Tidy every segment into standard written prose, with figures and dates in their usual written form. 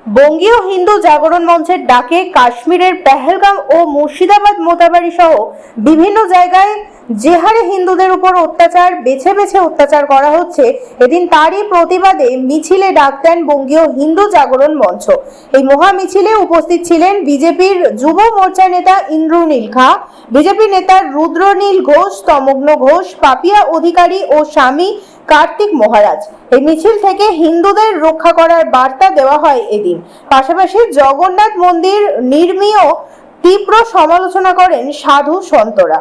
বঙ্গীয় হিন্দু জাগরণ মঞ্চের ডাকে কাশ্মীরের পেহেলগাম ও মুর্শিদাবাদ মোতাবাড়ি সহ বিভিন্ন জায়গায় যে হারে হিন্দুদের উপর অত্যাচার বেছে বেছে অত্যাচার করা হচ্ছে, এদিন তারই প্রতিবাদে মিছিলে ডাক দেন বঙ্গীয় হিন্দু জাগরণ মঞ্চ। এই মহা মিছিলে উপস্থিত ছিলেন বিজেপির যুব মোর্চা নেতা ইন্দ্রনীল খা, বিজেপি নেতা রুদ্রনীল ঘোষ, তমগ্ন ঘোষ, পাপিয়া অধিকারী ও স্বামী কার্তিক মহারাজ। এই মিছিল থেকে হিন্দুদের রক্ষা করার বার্তা দেওয়া হয় এদিন। পাশাপাশি জগন্নাথ মন্দির নির্মীয় তীব্র সমালোচনা করেন সাধু সন্তরা।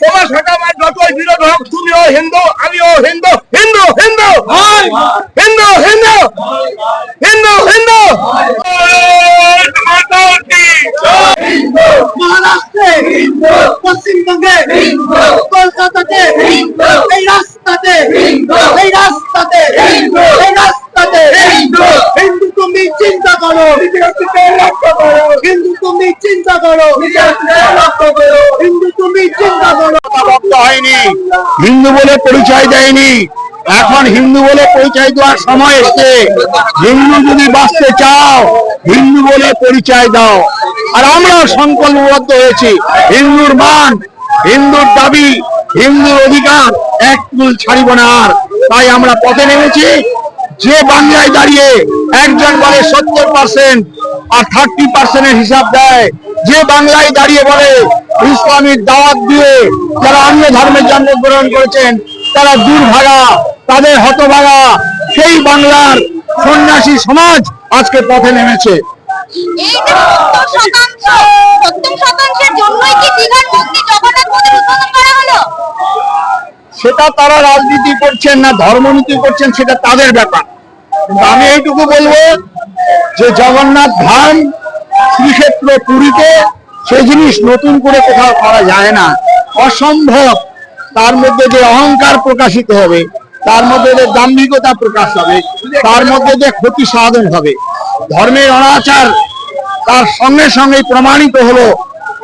তোমার সাথে আমার যতই বিরোধ হোক, তুমিও হিন্দু, আমিও হিন্দু। হিন্দু হিন্দু হিন্দু হিন্দু হিন্দু হিন্দু। মহারাষ্ট্রে হিন্দু, পশ্চিমবঙ্গে হিন্দু, কলকাতাতে হিন্দু, এই রাস্তাতে হিন্দু, এই রাস্তাতে হিন্দু, এই রাস্তাতে হিন্দু। হিন্দু তুমি চিন্তা করো, হিন্দু তুমি চিন্তা করো, হিন্দু তুমি চিন্তা করো। হয়নি, হিন্দু বলে পরিচয় দেয়নি, এখন হিন্দু বলে পরিচয় দেওয়ার সময় এসছে। হিন্দু যদি বাঁচতে চাও, হিন্দু বলে পরিচয় দাও। আর আমরা সংকল্পবদ্ধ হয়েছি, হিন্দুর মান, হিন্দুর দাবি, হিন্দুর অধিকার এক চুল ছাড়িব না। আর তাই আমরা পথে নেমেছি। যে বাংলায় দাঁড়িয়ে একজন বলে 70% আর 30% হিসাব দেয়, যে বাংলায় দাঁড়িয়ে বলে ইসলামিক দাওয়াত দিয়ে যারা অন্য ধর্মের জন্মগ্রহণ করেছেন তারা দুর্ভাগা, তাদের হতভাগা, সেই বাংলার সন্ন্যাসী সমাজ আজকে পথে নেমেছে। সেটা তারা রাজনীতি করছেন না ধর্মনীতি করছেন, সেটা তাদের ব্যাপার। কিন্তু আমি এইটুকু বলবো যে জগন্নাথ ধাম শ্রীক্ষেত্র পুরীতে সেই জিনিস নতুন করে কোথাও করা যায় না, অসম্ভব। তার মধ্যে যে অহংকার প্রকাশিত হবে, তার মধ্যে যে দাম্ভিকতা প্রকাশ হবে, তার মধ্যে যে ক্ষতি সাধন হবে, ধর্মের অনাচার তার সঙ্গে সঙ্গে প্রমাণিত হলো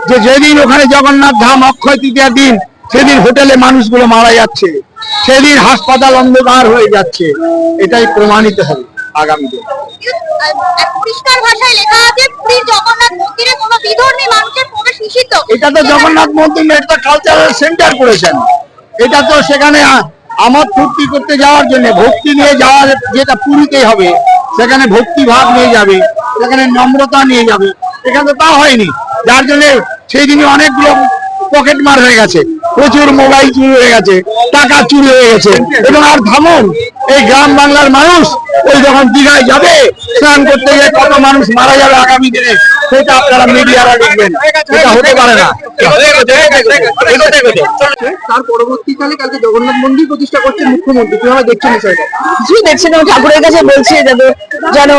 যে যেদিন ওখানে জগন্নাথ ধাম অক্ষয় তৃতীয়ার দিন, সেদিন হোটেলে মানুষগুলো মারা যাচ্ছে, সেদিন হাসপাতাল অন্ধকার হয়ে যাচ্ছে। এটাই প্রমাণিত হবে আগামী দিন। পরিষ্কার ভাষায় লেখা আছে পুরীর জগন্নাথ মন্দিরে কোনো বিধর্মী মানুষের প্রবেশ নিষিদ্ধ। এটা তো জগন্নাথ মন্দির একটা কালচারাল সেন্টার করেছেন। এটা তো সেখানে আমোদ ফুর্তি করতে যাওয়ার জন্য, ভক্তি নিয়ে যাওয়ার, যেটা পুরীতেই হবে সেখানে ভক্তি ভাব নিয়ে যাবে, সেখানে নম্রতা নিয়ে যাবে। এখানে তো তা হয়নি, যার জন্য সেই দিনে অনেকগুলো পকেট মার হয়ে গেছে, প্রচুর মোবাইল চুরি হয়ে গেছে, টাকা চুরি হয়ে গেছে। এবং আর থামুন, এই গ্রাম বাংলার মানুষ ওই যখন দীঘায় যাবে স্নান করতে গিয়ে কত মানুষ মারা যাবে আগামী দিনে, সেটা আপনারা মিডিয়ারা দেখবেন। এটা হতে পারে না। তার পরবর্তীকালে কালকে জগন্নাথ মন্দির প্রতিষ্ঠা করছে মুখ্যমন্ত্রী, কিভাবে দেখছেন বিষয়টা? কিছুই দেখছেন না, ঠাকুরের কাছে বলছে যেন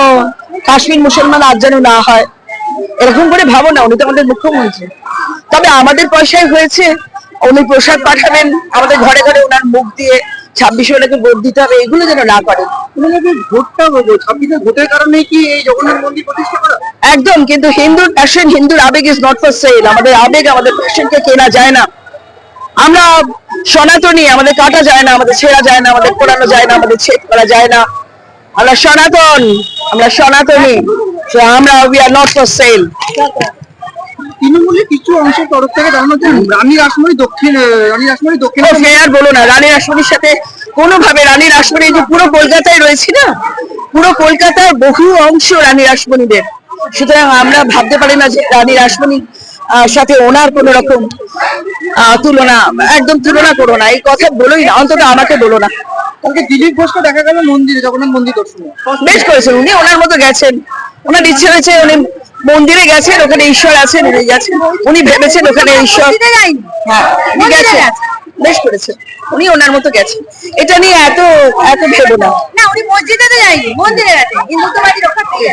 কাশ্মীর মুসলমান আজ যেন না হয়, এরকম করে ভাবো না। উনি তো আমাদের মুখ্যমন্ত্রী, তবে আমাদের পয়সায় হয়েছে। উনি প্রসাদ পাঠাবেন আমাদের ঘরে ঘরে, ওনার মুখ দিয়ে 26 ওনাকে ভোট দিতে হবে, এগুলো যেন না করেন। ভোটটা হবো 26 ভোটের কারণে কি এই জগন্নাথ মন্দির প্রতিষ্ঠা করা? একদম, কিন্তু হিন্দুর প্যাশন, হিন্দুর আবেগ ইজ নট ফর সেল। আমাদের আবেগ, আমাদের প্যাশনকে কেনা যায় না। আমরা সনাতনী, আমাদের কাটা যায় না, আমাদের ছেঁড়া যায় না, আমাদের পোড়ানো যায় না, আমাদের ছেদ করা যায় না। আমরা সনাতন, আমরা সনাতনী, আমরা we are not for sale. তৃণমূলের কিছু অংশের তরফ থেকে জানানো হচ্ছে রানী রাসমণি দক্ষিণে আর বলো না, রানী রাসমণির সাথে কোনোভাবে, রানী রাসমণি যে পুরো কলকাতায় রয়েছে না, পুরো কলকাতার বহু অংশ রানী রাসমণিদের। সুতরাং আমরা ভাবতে পারি না যে রানী রাসমণি সাথে ওনার কোন রকম তুলনা, একদম তুলনা করো না, এই কথা বলোই না, অন্তত আমাকে বলো না। কালকে দিলীপ ঘোষকে দেখা গেল মন্দিরে, জগন্নাথ মন্দির দর্শনে। বেশ করেছেন, উনি ওনার মতো গেছেন, ওনার ইচ্ছে হয়েছে, উনি মন্দিরে গেছেন, ওখানে ঈশ্বর আছেন, উনি গেছেন, উনি ভেবেছেন ওখানে ঈশ্বর। হ্যাঁ, উনি গেছেন, বেশ করেছেন, উনি ওনার মতো গেছেন। এটা নিয়ে এত এত ভেবো না। না, উনি মসজিদে তো যায়নি, মন্দিরে গেছে, হিন্দুত্ববাদী রক্ষা করতে।